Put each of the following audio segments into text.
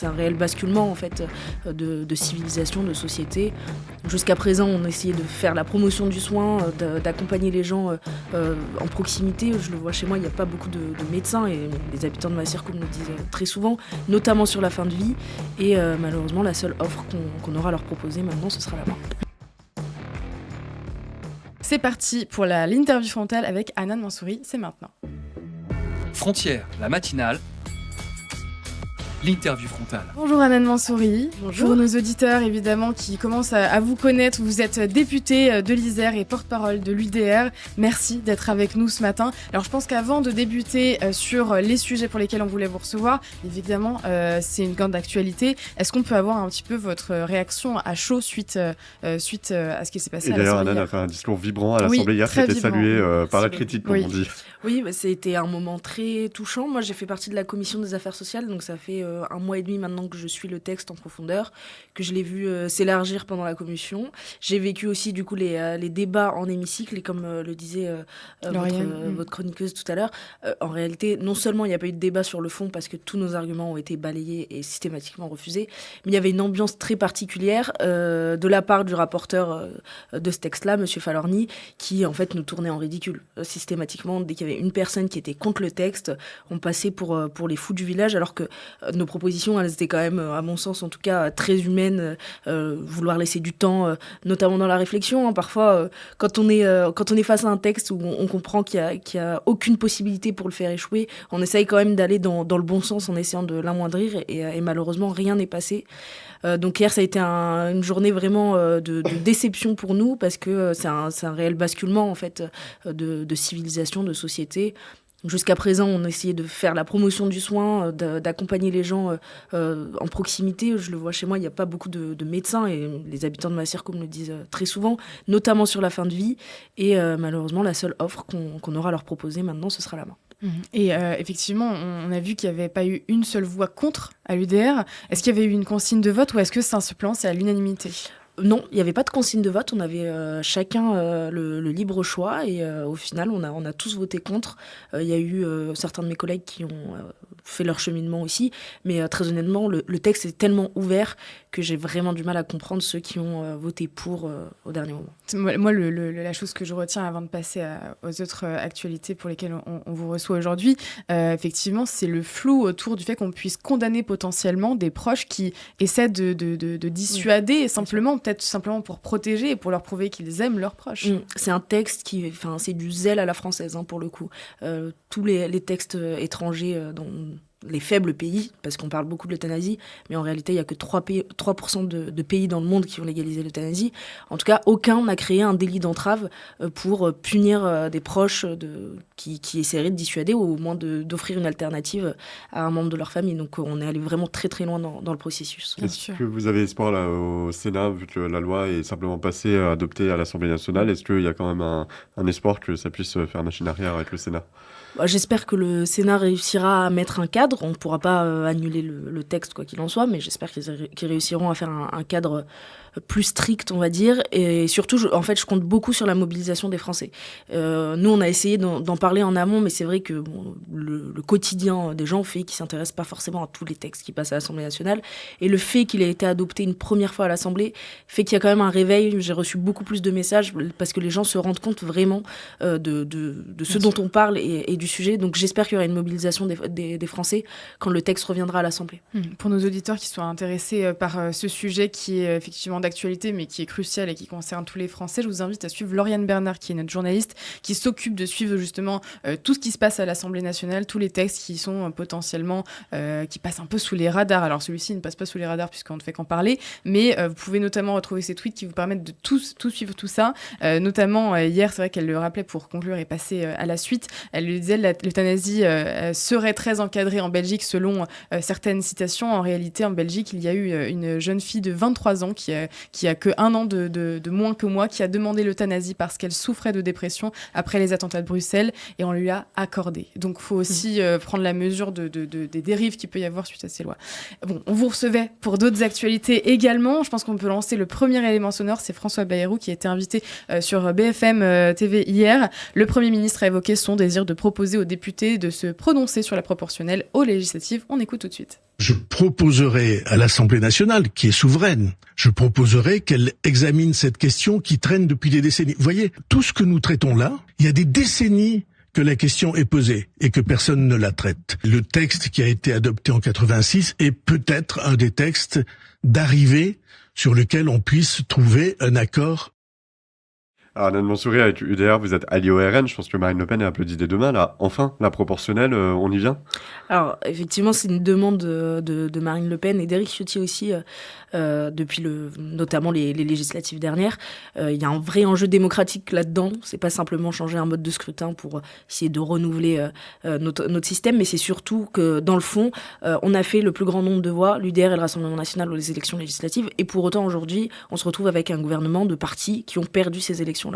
C'est un réel basculement en fait de civilisation, de société. Jusqu'à présent, on essayait de faire la promotion du soin, d'accompagner les gens en proximité. Je le vois chez moi, il n'y a pas beaucoup de médecins et les habitants de ma circo me le disent très souvent, notamment sur la fin de vie. Et malheureusement, la seule offre qu'on aura à leur proposer maintenant, ce sera la mort. C'est parti pour l'interview frontale avec Hanan Mansouri, c'est maintenant. Frontières, la matinale. L'interview frontale. Bonjour Hanan Mansouri. Bonjour. Pour nos auditeurs évidemment qui commencent à vous connaître, vous êtes députée de l'Isère et porte-parole de l'UDR. Merci d'être avec nous ce matin. Alors je pense qu'avant de débuter sur les sujets pour lesquels on voulait vous recevoir, évidemment c'est une grande actualité. Est-ce qu'on peut avoir un petit peu votre réaction à chaud suite à ce qui s'est passé à l'Assemblée? Et d'ailleurs Hanan a fait un discours vibrant à l'Assemblée hier qui a été salué par la critique comme on dit. Oui, c'était un moment très touchant. Moi j'ai fait partie de la commission des affaires sociales, donc ça fait un mois et demi maintenant que je suis le texte en profondeur, que je l'ai vu s'élargir pendant la commission. J'ai vécu aussi du coup les débats en hémicycle et comme le disait votre chroniqueuse tout à l'heure, en réalité non seulement il n'y a pas eu de débat sur le fond parce que tous nos arguments ont été balayés et systématiquement refusés, mais il y avait une ambiance très particulière de la part du rapporteur de ce texte-là, Monsieur Falorni, qui en fait nous tournait en ridicule systématiquement. Dès qu'il y avait une personne qui était contre le texte, on passait pour les fous du village, alors que nos propositions, elles étaient quand même, à mon sens en tout cas, très humaines, vouloir laisser du temps, notamment dans la réflexion. Parfois, quand on est face à un texte où on comprend qu'il y a aucune possibilité pour le faire échouer, on essaye quand même d'aller dans le bon sens en essayant de l'amoindrir et malheureusement, rien n'est passé. Donc hier, ça a été une journée vraiment de déception pour nous parce que c'est un réel basculement en fait de civilisation, de société. Jusqu'à présent, on essayait de faire la promotion du soin, d'accompagner les gens en proximité. Je le vois chez moi, il n'y a pas beaucoup de médecins et les habitants de ma circo me le disent très souvent, notamment sur la fin de vie. Et malheureusement, la seule offre qu'on aura à leur proposer maintenant, ce sera la mort. Et effectivement, on a vu qu'il n'y avait pas eu une seule voix contre à l'UDR. Est-ce qu'il y avait eu une consigne de vote ou est-ce que ce plan, c'est à l'unanimité ? Non, il n'y avait pas de consigne de vote, on avait chacun le libre choix et au final on a tous voté contre. Il y a eu certains de mes collègues qui ont fait leur cheminement aussi, mais très honnêtement le texte est tellement ouvert que j'ai vraiment du mal à comprendre ceux qui ont voté pour au dernier moment. Moi, la chose que je retiens avant de passer aux autres actualités pour lesquelles on vous reçoit aujourd'hui, effectivement, c'est le flou autour du fait qu'on puisse condamner potentiellement des proches qui essaient de dissuader simplement, peut-être simplement pour protéger et pour leur prouver qu'ils aiment leurs proches. C'est un texte c'est du zèle à la française pour le coup. Tous les textes étrangers dans les faibles pays, parce qu'on parle beaucoup de l'euthanasie, mais en réalité, il n'y a que 3% de pays dans le monde qui ont légalisé l'euthanasie. En tout cas, aucun n'a créé un délit d'entrave pour punir des proches qui essaieraient de dissuader ou au moins d'offrir une alternative à un membre de leur famille. Donc on est allé vraiment très très loin dans le processus. Est-ce que vous avez espoir là, au Sénat, vu que la loi est simplement passée, adoptée à l'Assemblée nationale, est-ce qu'il y a quand même un espoir que ça puisse faire machine arrière avec le Sénat ? J'espère que le Sénat réussira à mettre un cadre. On ne pourra pas annuler le texte, quoi qu'il en soit, mais j'espère qu'ils réussiront à faire un cadre plus strict, on va dire. Et surtout, je compte beaucoup sur la mobilisation des Français. Nous, on a essayé d'en parler en amont, mais c'est vrai que le quotidien des gens fait qu'ils ne s'intéressent pas forcément à tous les textes qui passent à l'Assemblée nationale. Et le fait qu'il ait été adopté une première fois à l'Assemblée fait qu'il y a quand même un réveil. J'ai reçu beaucoup plus de messages parce que les gens se rendent compte vraiment de ce dont on parle et du sujet. Donc j'espère qu'il y aura une mobilisation des Français quand le texte reviendra à l'Assemblée. Pour nos auditeurs qui sont intéressés par ce sujet qui est effectivement d'actualité mais qui est crucial et qui concerne tous les Français, je vous invite à suivre Lauriane Bernard qui est notre journaliste qui s'occupe de suivre justement tout ce qui se passe à l'Assemblée nationale, tous les textes qui sont potentiellement qui passent un peu sous les radars. Alors celui-ci ne passe pas sous les radars puisqu'on ne fait qu'en parler, mais vous pouvez notamment retrouver ses tweets qui vous permettent de tout suivre tout ça. Notamment hier, c'est vrai qu'elle le rappelait pour conclure et passer à la suite. Elle lui disait l'euthanasie serait très encadrée en Belgique selon certaines citations. En réalité, en Belgique, il y a eu une jeune fille de 23 ans qui a que 1 an de moins que moi, qui a demandé l'euthanasie parce qu'elle souffrait de dépression après les attentats de Bruxelles et on lui a accordé. Donc, il faut aussi prendre la mesure des dérives qu'il peut y avoir suite à ces lois. Bon, on vous recevait pour d'autres actualités également. Je pense qu'on peut lancer le premier élément sonore. C'est François Bayrou qui a été invité sur BFM TV hier. Le Premier ministre a évoqué son désir de proposer proposer aux députés de se prononcer sur la proportionnelle aux législatives. On écoute tout de suite. Je proposerai à l'Assemblée nationale, qui est souveraine, je proposerai qu'elle examine cette question qui traîne depuis des décennies. Vous voyez, tout ce que nous traitons là, il y a des décennies que la question est posée et que personne ne la traite. Le texte qui a été adopté en 86 est peut-être un des textes d'arrivée sur lequel on puisse trouver un accord. Alors, Anne Mansouri, avec UDR, vous êtes allié au RN. Je pense que Marine Le Pen est applaudie des deux mains. Là, enfin, la proportionnelle, on y vient? Alors, effectivement, c'est une demande de Marine Le Pen et d'Éric Ciotti aussi, depuis notamment les législatives dernières. Il y a un vrai enjeu démocratique là-dedans. C'est pas simplement changer un mode de scrutin pour essayer de renouveler notre système, mais c'est surtout que, dans le fond, on a fait le plus grand nombre de voix, l'UDR et le Rassemblement national, aux élections législatives. Et pour autant, aujourd'hui, on se retrouve avec un gouvernement de partis qui ont perdu ces élections-là.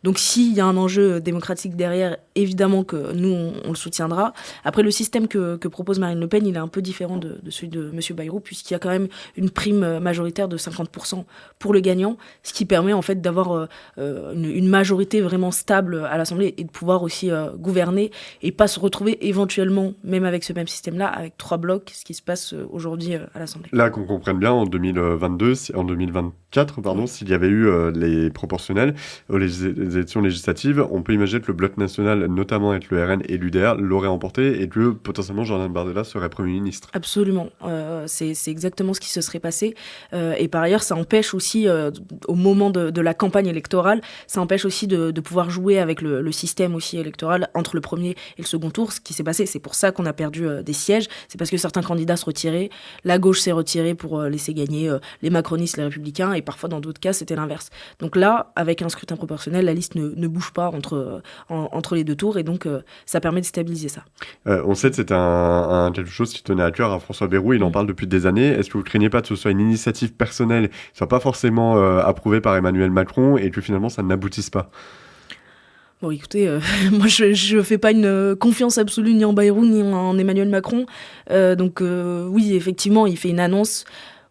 Donc s'il y a un enjeu démocratique derrière, évidemment que nous, on le soutiendra. Après, le système que propose Marine Le Pen, il est un peu différent de celui de M. Bayrou, puisqu'il y a quand même une prime majoritaire de 50% pour le gagnant, ce qui permet en fait d'avoir une majorité vraiment stable à l'Assemblée et de pouvoir aussi gouverner et pas se retrouver éventuellement, même avec ce même système-là, avec 3 blocs, ce qui se passe aujourd'hui à l'Assemblée. Là, qu'on comprenne bien, en 2024, s'il y avait eu les proportionnelles aux élections législatives, on peut imaginer que le bloc national, notamment avec le RN et l'UDR, l'aurait emporté et que potentiellement Jordan Bardella serait Premier ministre. Absolument. C'est exactement ce qui se serait passé. Et par ailleurs, ça empêche aussi, au moment de la campagne électorale, ça empêche aussi de pouvoir jouer avec le système aussi électoral entre le premier et le second tour. Ce qui s'est passé, c'est pour ça qu'on a perdu des sièges. C'est parce que certains candidats se retiraient. La gauche s'est retirée pour laisser gagner les macronistes, les républicains. Et parfois, dans d'autres cas, c'était l'inverse. Donc là, avec un scrutin proportionnel, la liste ne bouge pas entre les deux tours. Et donc, ça permet de stabiliser ça. On sait que c'est quelque chose qui tenait à cœur à François Bayrou. Il en parle depuis des années. Est-ce que vous ne craignez pas que ce soit une initiative personnelle qui ne soit pas forcément approuvée par Emmanuel Macron et que finalement, ça n'aboutisse pas? Bon, écoutez, moi, je fais pas une confiance absolue ni en Bayrou ni en Emmanuel Macron. Donc, oui, effectivement, il fait une annonce.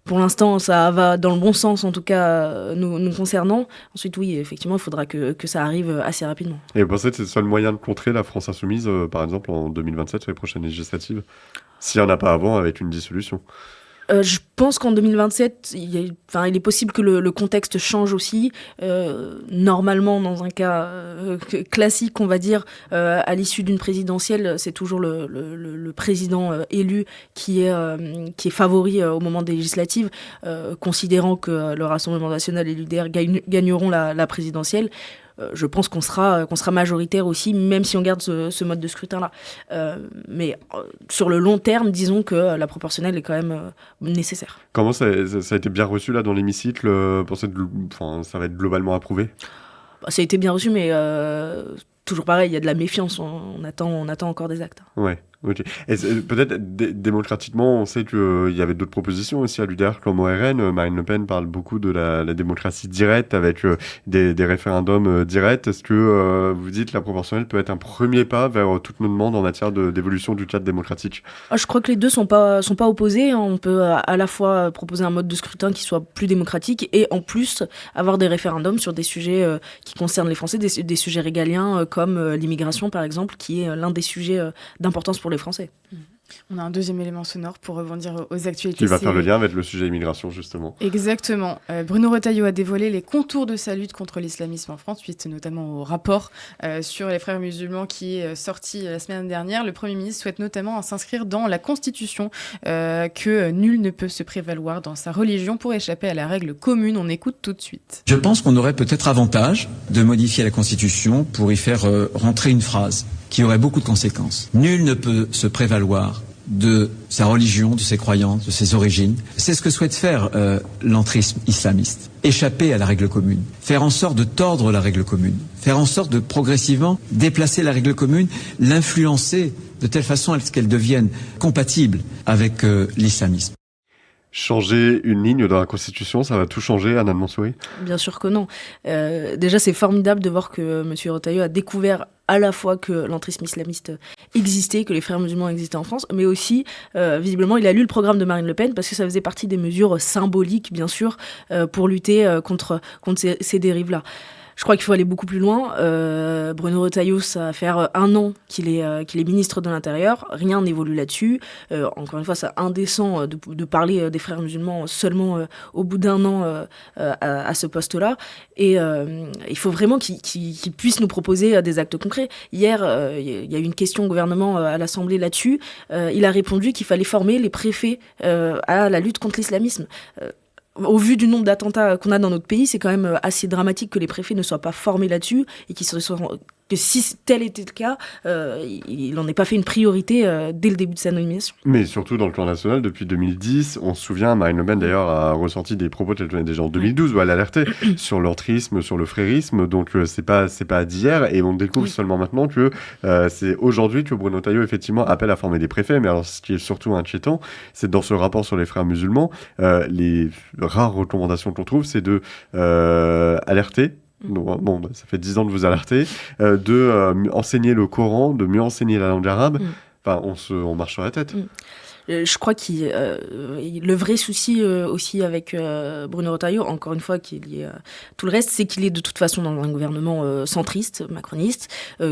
Pour l'instant, ça va dans le bon sens, en tout cas, nous concernant. Ensuite, oui, effectivement, il faudra que ça arrive assez rapidement. Et vous pensez que c'est le seul moyen de contrer la France insoumise, par exemple, en 2027, sur les prochaines législatives, s'il n'y en a pas avant, avec une dissolution? Je pense qu'en 2027, il est possible que le contexte change aussi. Normalement, dans un cas classique, on va dire, à l'issue d'une présidentielle, c'est toujours le président élu qui est favori au moment des législatives, considérant que le Rassemblement national et l'UDR gagneront la présidentielle. Je pense qu'on sera majoritaire aussi, même si on garde ce mode de scrutin-là. Mais sur le long terme, disons que la proportionnelle est quand même nécessaire. Comment ça a été bien reçu là dans l'hémicycle? Pensez ça va être globalement approuvé? Ça a été bien reçu, mais toujours pareil, il y a de la méfiance. On attend encore des actes. Ouais. Ok. Et peut-être démocratiquement, on sait qu'il y avait d'autres propositions aussi à l'UDR comme au RN. Marine Le Pen parle beaucoup de la démocratie directe avec des référendums directs. Est-ce que vous dites que la proportionnelle peut être un premier pas vers toutes nos demandes en matière d'évolution du cadre démocratique? Je crois que les deux sont pas opposés. On peut à la fois proposer un mode de scrutin qui soit plus démocratique et en plus avoir des référendums sur des sujets qui concernent les Français, des sujets régaliens comme l'immigration par exemple, qui est l'un des sujets d'importance pour les Français. On a un deuxième élément sonore pour rebondir aux actualités. Qui va faire le lien avec le sujet immigration, justement. Exactement. Bruno Retailleau a dévoilé les contours de sa lutte contre l'islamisme en France, suite notamment au rapport sur les frères musulmans qui est sorti la semaine dernière. Le Premier ministre souhaite notamment s'inscrire dans la Constitution que nul ne peut se prévaloir dans sa religion pour échapper à la règle commune. On écoute tout de suite. Je pense qu'on aurait peut-être avantage de modifier la Constitution pour y faire rentrer une phrase qui aurait beaucoup de conséquences. Nul ne peut se prévaloir de sa religion, de ses croyances, de ses origines. C'est ce que souhaite faire l'entrisme islamiste. Échapper à la règle commune. Faire en sorte de tordre la règle commune. Faire en sorte de progressivement déplacer la règle commune, l'influencer de telle façon à ce qu'elle devienne compatible avec l'islamisme. Changer une ligne dans la Constitution, ça va tout changer, Anne Mansouri? Bien sûr que non. Déjà, c'est formidable de voir que M. Retailleau a découvert à la fois que l'entrisme islamiste existait, que les frères musulmans existaient en France, mais aussi, visiblement, il a lu le programme de Marine Le Pen parce que ça faisait partie des mesures symboliques, bien sûr, pour lutter contre ces dérives-là. Je crois qu'il faut aller beaucoup plus loin. Bruno Retailleau, ça va faire 1 an qu'il est ministre de l'Intérieur. Rien n'évolue là-dessus. Encore une fois, c'est indécent de parler des frères musulmans seulement au bout d'1 an à ce poste-là. Et il faut vraiment qu'il puisse nous proposer des actes concrets. Hier, il y a eu une question au gouvernement à l'Assemblée là-dessus. Il a répondu qu'il fallait former les préfets à la lutte contre l'islamisme. Au vu du nombre d'attentats qu'on a dans notre pays, c'est quand même assez dramatique que les préfets ne soient pas formés là-dessus et que si tel était le cas, il n'en ait pas fait une priorité dès le début de sa nomination. Mais surtout dans le plan national, depuis 2010, on se souvient, Marine Le Pen d'ailleurs a ressenti des propos tels qu'on déjà en 2012 où elle alertait sur l'entrisme, sur le frérisme, donc c'est pas d'hier, et on découvre seulement maintenant que c'est aujourd'hui que Bruno Retailleau effectivement appelle à former des préfets. Mais alors ce qui est surtout inquiétant, c'est dans ce rapport sur les frères musulmans, les rares recommandations qu'on trouve, c'est de alerter. Donc, bon, ça fait 10 ans de vous alerter, de enseigner le Coran, de mieux enseigner la langue arabe. Enfin, on marche sur la tête. Je crois que le vrai souci aussi avec Bruno Retailleau, encore une fois, qui est lié à tout le reste, c'est qu'il est de toute façon dans un gouvernement centriste, macroniste,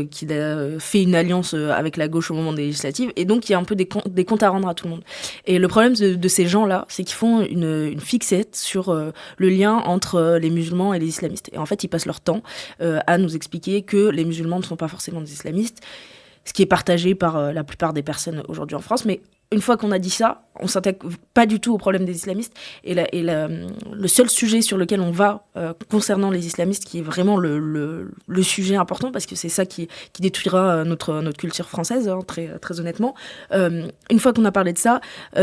qu'il a fait une alliance avec la gauche au moment des législatives, et donc il y a un peu des comptes à rendre à tout le monde. Et le problème de ces gens-là, c'est qu'ils font une fixette sur le lien entre les musulmans et les islamistes. Et en fait, ils passent leur temps à nous expliquer que les musulmans ne sont pas forcément des islamistes, ce qui est partagé par la plupart des personnes aujourd'hui en France, mais une fois qu'on a dit ça, on ne s'attaque pas du tout au problème des islamistes. Et le seul sujet sur lequel on va concernant les islamistes, qui est vraiment le sujet important, parce que c'est ça qui détruira notre culture française, hein, très, très honnêtement. Une fois qu'on a parlé de ça, il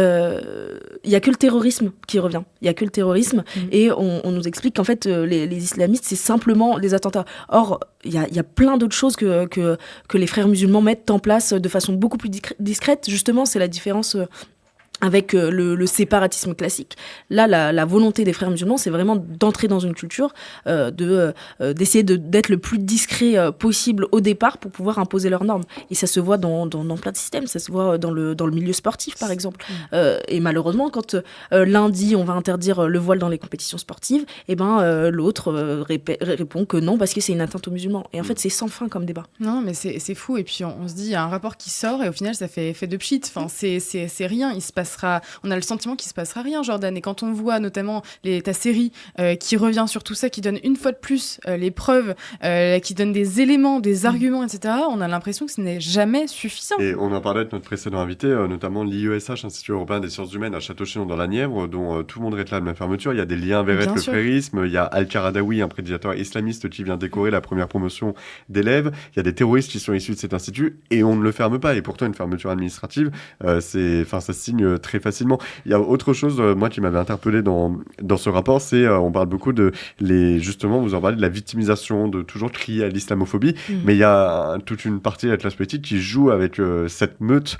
n'y a que le terrorisme qui revient. Il n'y a que le terrorisme. Et on nous explique qu'en fait, les islamistes, c'est simplement les attentats. Or, il y a plein d'autres choses que les frères musulmans mettent en place de façon beaucoup plus discrète. Justement, c'est la différence avec le séparatisme classique. Là, la volonté des frères musulmans, c'est vraiment d'entrer dans une culture, d'essayer d'être le plus discret possible au départ pour pouvoir imposer leurs normes. Et ça se voit dans plein de systèmes. Ça se voit dans le milieu sportif, par exemple. Et malheureusement, quand lundi, on va interdire le voile dans les compétitions sportives, et l'autre répond que non, parce que c'est une atteinte aux musulmans. Et en fait, c'est sans fin comme débat. Non, mais c'est fou. Et puis, on se dit, il y a un rapport qui sort, et au final, ça fait effet de pchit. Enfin, c'est rien. On a le sentiment qu'il se passera rien, Jordan. Et quand on voit notamment ta série qui revient sur tout ça, qui donne une fois de plus les preuves, qui donne des éléments, des arguments, etc., on a l'impression que ce n'est jamais suffisant. Et on en parlait avec notre précédent invité, notamment l'IESH, Institut européen des sciences humaines à Château-Chinon dans la Nièvre, dont tout le monde réclame la fermeture. Il y a des liens avec le frérisme. Il y a Al-Qaradawi, un prédicateur islamiste qui vient décorer la première promotion d'élèves. Il y a des terroristes qui sont issus de cet institut et on ne le ferme pas. Et pourtant, une fermeture administrative, ça se signe très facilement. Il y a autre chose, moi, qui m'avait interpellé dans ce rapport, c'est, on parle beaucoup justement, vous en parlez de la victimisation, de toujours crier à l'islamophobie, mais il y a toute une partie de la classe politique qui joue avec cette meute,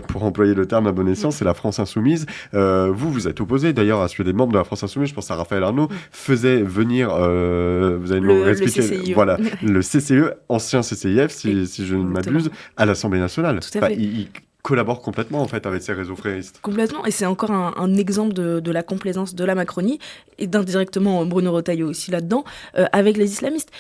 pour employer le terme à bon escient, c'est la France Insoumise. Vous êtes opposé d'ailleurs à ce que des membres de la France Insoumise, je pense à Raphaël Arnaud, faisaient venir, vous allez nous expliquer, le CCIE. Voilà, le CCE, ancien CCIF, si je ne m'abuse, à l'Assemblée nationale. Tout à fait. Il collabore complètement en fait avec ces réseaux fréristes. Complètement, et c'est encore un exemple de la complaisance de la Macronie, et d'indirectement Bruno Retailleau aussi là-dedans, avec les islamistes.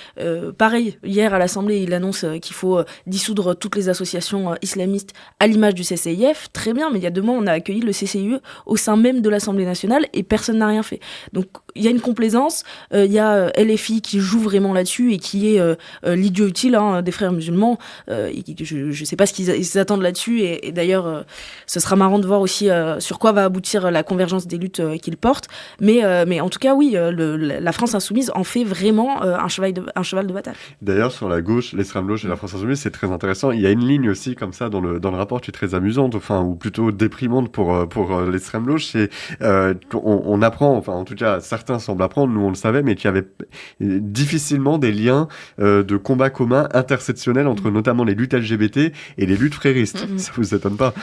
Pareil, hier à l'Assemblée, il annonce qu'il faut dissoudre toutes les associations islamistes à l'image du CCIF. Très bien, mais il y a 2 mois, on a accueilli le CCIE au sein même de l'Assemblée nationale et personne n'a rien fait. Donc il y a une complaisance, il y a LFI qui joue vraiment là-dessus et qui est l'idiot utile des frères musulmans. Je ne sais pas ce qu'ils attendent là-dessus, et d'ailleurs, ce sera marrant de voir aussi sur quoi va aboutir la convergence des luttes qu'ils portent. Mais en tout cas, oui, la France Insoumise en fait vraiment un cheval de bataille. D'ailleurs, sur la gauche, l'extrême gauche et la France Insoumise, c'est très intéressant. Il y a une ligne aussi comme ça dans le rapport qui est très amusante, ou plutôt déprimante pour l'extrême gauche. C'est on apprend, en tout cas, certains semblent apprendre, nous on le savait, mais qu'il y avait difficilement des liens de combat commun intersectionnels entre notamment les luttes LGBT et les luttes fréristes. Ça vous étonne pas?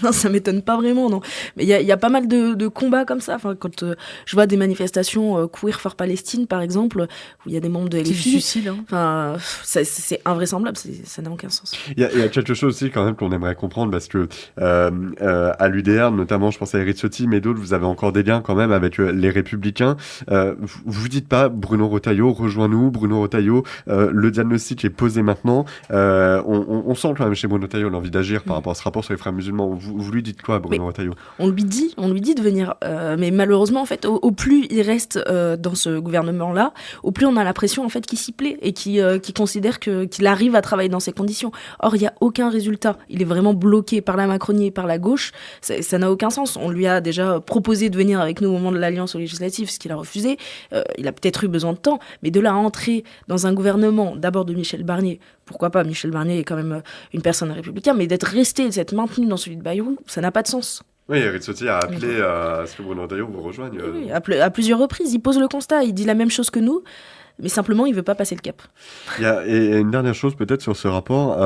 Non, ça m'étonne pas vraiment, non. Mais il y a pas mal de combats comme ça. Enfin, quand je vois des manifestations Queer for Palestine, par exemple, où il y a des membres de C'est LFI, difficile, hein. enfin, c'est invraisemblable, ça n'a aucun sens. Il y a quelque chose aussi quand même qu'on aimerait comprendre parce que à l'UDR, notamment, je pense à Eric Ciotti, mais d'autres, vous avez encore des liens quand même avec les Républicains. Vous dites pas, Bruno Retailleau, rejoins-nous, Bruno Retailleau, le diagnostic est posé maintenant. On sent quand même chez Bruno Retailleau l'envie d'agir par rapport à ce rapport sur les frères musulmans. Vous lui dites quoi, Bruno Retailleau? On lui dit de venir, mais malheureusement, en fait, au plus il reste dans ce gouvernement-là, au plus on a l'impression en fait qu'il s'y plaît et qu'il considère qu'il arrive à travailler dans ces conditions. Or, il n'y a aucun résultat. Il est vraiment bloqué par la Macronie et par la gauche. Ça n'a aucun sens. On lui a déjà proposé de venir avec nous au moment de l'Alliance aux législatives, ce qu'il a refusé. Il a peut-être eu besoin de temps, mais de là à entrer dans un gouvernement, d'abord de Michel Barnier, pourquoi pas, Michel Barnier est quand même une personne républicaine, mais d'être resté, de s'être maintenu dans celui de Bayrou, ça n'a pas de sens. Oui, Eric Ciotti a appelé à ce que Bruno Retailleau vous rejoigne. Oui, à plusieurs reprises, il pose le constat, il dit la même chose que nous, mais simplement il veut pas passer le cap. Et une dernière chose peut-être sur ce rapport,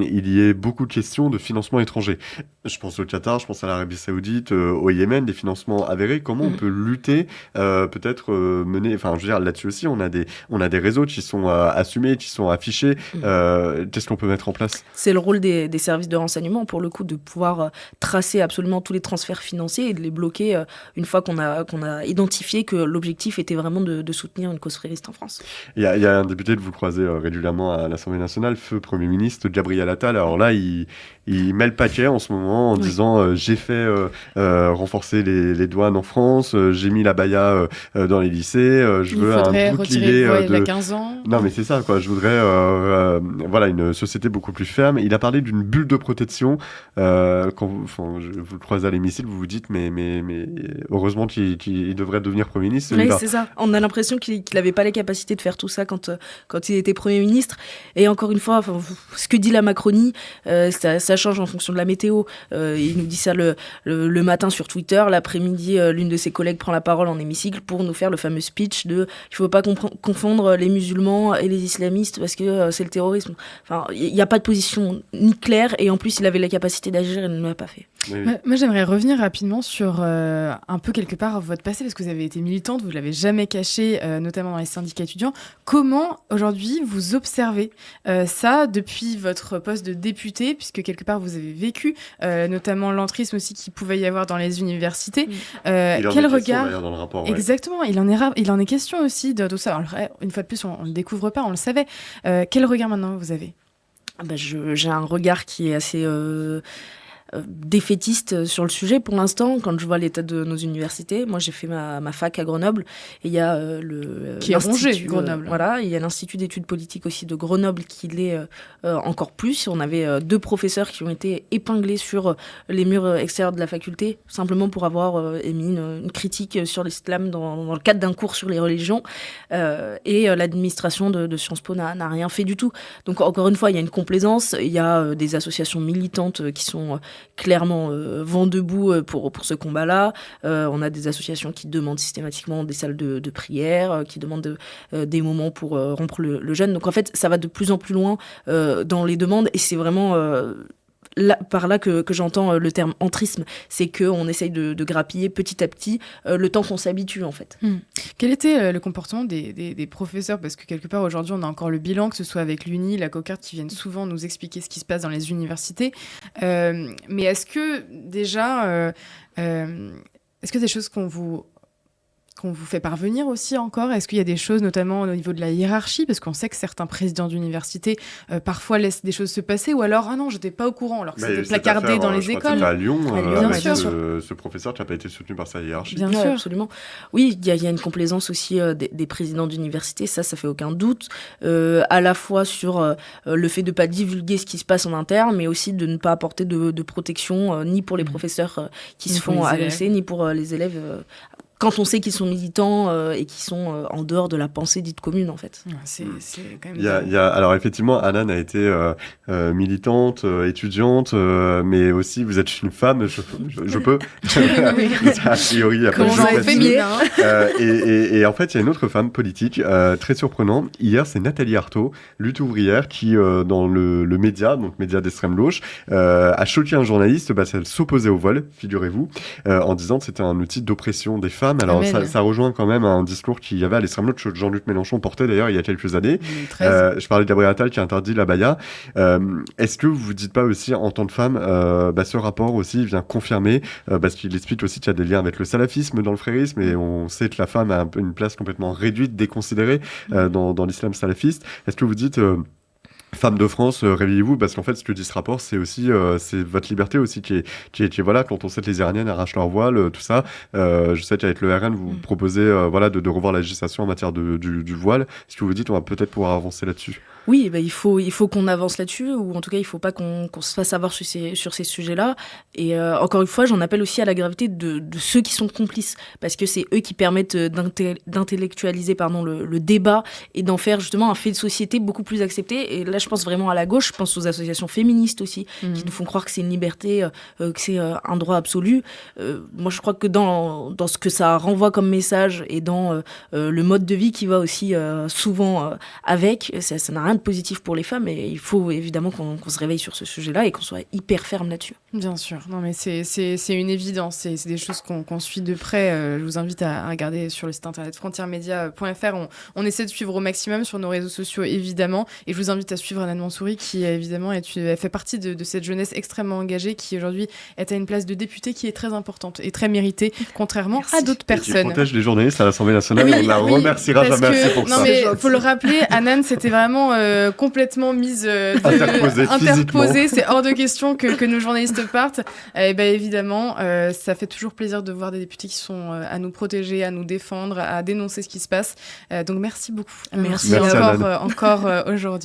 il y a beaucoup de questions de financement étranger. Je pense au Qatar, je pense à l'Arabie Saoudite, au Yémen, des financements avérés. Comment on peut lutter, peut-être mener, enfin je veux dire là-dessus aussi, on a des réseaux qui sont assumés, qui sont affichés. Qu'est-ce qu'on peut mettre en place? C'est le rôle des services de renseignement pour le coup de pouvoir tracer absolument tous les transferts financiers et de les bloquer une fois qu'on a identifié que l'objectif était vraiment de soutenir une cause frériste en France. Il y a un député que vous croisez régulièrement à l'Assemblée nationale, feu Premier ministre Gabriel Attal. Alors là, il met le paquet en ce moment en disant j'ai fait renforcer les douanes en France, j'ai mis la baya dans les lycées, je veux un bouclier de 15 ans. Non mais c'est ça quoi, je voudrais voilà une société beaucoup plus ferme. Il a parlé d'une bulle de protection. Quand vous le croisez à l'hémicycle, vous vous dites mais heureusement qu'il devrait devenir Premier ministre. Oui, c'est ça. On a l'impression qu'il n'avait pas les capacités de faire tout ça quand il était Premier ministre. Et encore une fois, ce que dit la Macronie, ça change en fonction de la météo. Il nous dit ça le matin sur Twitter. L'après-midi, l'une de ses collègues prend la parole en hémicycle pour nous faire le fameux speech de « il ne faut pas confondre les musulmans et les islamistes parce que c'est le terrorisme ». Enfin, il n'y a pas de position ni claire et en plus, il avait la capacité d'agir et il ne l'a pas fait. Oui. Moi, j'aimerais revenir rapidement sur un peu quelque part votre passé, parce que vous avez été militante, vous ne l'avez jamais caché, notamment dans les syndicats étudiants. Comment, aujourd'hui, vous observez ça depuis votre poste de député, puisque quelque part, vous avez vécu, notamment l'entrisme aussi qu'il pouvait y avoir dans les universités. Quel regard dans le rapport, Exactement, il en est question aussi de ça. Alors, une fois de plus, on ne le découvre pas, on le savait. Quel regard maintenant vous avez ? J'ai un regard qui est assez défaitiste sur le sujet pour l'instant. Quand je vois l'état de nos universités, moi j'ai fait ma fac à Grenoble et il y a qui est rongé, Grenoble. Voilà, il y a l'Institut d'études politiques aussi de Grenoble qui l'est encore plus. On avait 2 professeurs qui ont été épinglés sur les murs extérieurs de la faculté simplement pour avoir émis une critique sur l'islam dans le cadre d'un cours sur les religions et l'administration de Sciences Po n'a rien fait du tout. Donc encore une fois, il y a une complaisance, il y a des associations militantes qui sont clairement vent debout pour ce combat-là. On a des associations qui demandent systématiquement des salles de prière, qui demandent des moments pour rompre le jeûne. Donc en fait, ça va de plus en plus loin dans les demandes et c'est vraiment par là que j'entends le terme entrisme. C'est qu'on essaye de grappiller petit à petit le temps qu'on s'habitue en fait. Quel était le comportement des professeurs ? Parce que quelque part aujourd'hui on a encore le bilan, que ce soit avec l'Uni, la Cocarde qui viennent souvent nous expliquer ce qui se passe dans les universités. Mais est-ce que déjà, est-ce que des choses qu'on vous fait parvenir aussi encore ? Est-ce qu'il y a des choses, notamment au niveau de la hiérarchie ? Parce qu'on sait que certains présidents d'université parfois laissent des choses se passer, ou alors « Ah non, j'étais pas au courant », alors que c'était placardé dans les écoles. À Lyon, bien sûr. Ce professeur qui n'a pas été soutenu par sa hiérarchie. Bien sûr. Absolument. Oui, il y a une complaisance aussi des présidents d'université, ça fait aucun doute. À la fois sur le fait de ne pas divulguer ce qui se passe en interne, mais aussi de ne pas apporter de protection ni pour les professeurs qui se font agresser, ni pour les élèves quand on sait qu'ils sont militants et qu'ils sont en dehors de la pensée dite commune, en fait. Ouais, c'est quand même... Alors effectivement, Hanan a été militante, étudiante, mais aussi vous êtes une femme, je peux. A priori, il y a pas de Genre doute féminin. et en fait, il y a une autre femme politique très surprenante. Hier, c'est Nathalie Arthaud, lutte ouvrière, qui dans le média, donc média d'extrême gauche, a choqué un journaliste parce qu'elle s'opposait au voile, figurez-vous, en disant que c'était un outil d'oppression des femmes. Alors ça rejoint quand même un discours qu'il y avait à l'extrême gauche, que Jean-Luc Mélenchon portait d'ailleurs il y a quelques années. Je parlais de Gabriel Attal qui a interdit l'abaya. Est-ce que vous vous dites pas aussi en tant que femme, ce rapport aussi vient confirmer, parce qu'il explique aussi qu'il y a des liens avec le salafisme dans le frérisme, et on sait que la femme a un peu une place complètement réduite, déconsidérée dans l'islam salafiste. Est-ce que vous dites... Femmes de France, réveillez-vous, parce qu'en fait, ce que dit ce rapport, c'est aussi c'est votre liberté aussi qui est voilà, quand on sait que les Iraniennes arrachent leur voile, tout ça. Je sais qu'avec le RN, vous proposez de revoir la législation en matière du voile. Est-ce que vous dites on va peut-être pouvoir avancer là-dessus? Oui, il faut qu'on avance là-dessus, ou en tout cas, il ne faut pas qu'on se fasse avoir sur ces sujets-là. Et encore une fois, j'en appelle aussi à la gravité de ceux qui sont complices, parce que c'est eux qui permettent d'intellectualiser le débat et d'en faire justement un fait de société beaucoup plus accepté. Et là, je pense vraiment à la gauche, je pense aux associations féministes aussi, qui nous font croire que c'est une liberté, que c'est un droit absolu. Moi, je crois que dans ce que ça renvoie comme message et dans le mode de vie qui va aussi souvent avec, ça n'a rien de positif pour les femmes, et il faut évidemment qu'on se réveille sur ce sujet-là et qu'on soit hyper ferme là-dessus. Bien sûr, non mais c'est une évidence, c'est des choses qu'on suit de près. Je vous invite à regarder sur le site internet frontieresmedia.fr. On essaie de suivre au maximum sur nos réseaux sociaux évidemment, et je vous invite à suivre Hanan Mansouri qui évidemment fait partie de cette jeunesse extrêmement engagée qui aujourd'hui est à une place de députée qui est très importante et très méritée, contrairement à d'autres personnes. Et qui protège les journalistes à l'Assemblée nationale, on la remerciera jamais assez pour ça. Non mais faut le rappeler, Hanan c'était vraiment complètement mise interposée. C'est hors de question que nos journalistes partent. Et ben évidemment, ça fait toujours plaisir de voir des députés qui sont à nous protéger, à nous défendre, à dénoncer ce qui se passe. Donc merci beaucoup. Merci encore aujourd'hui.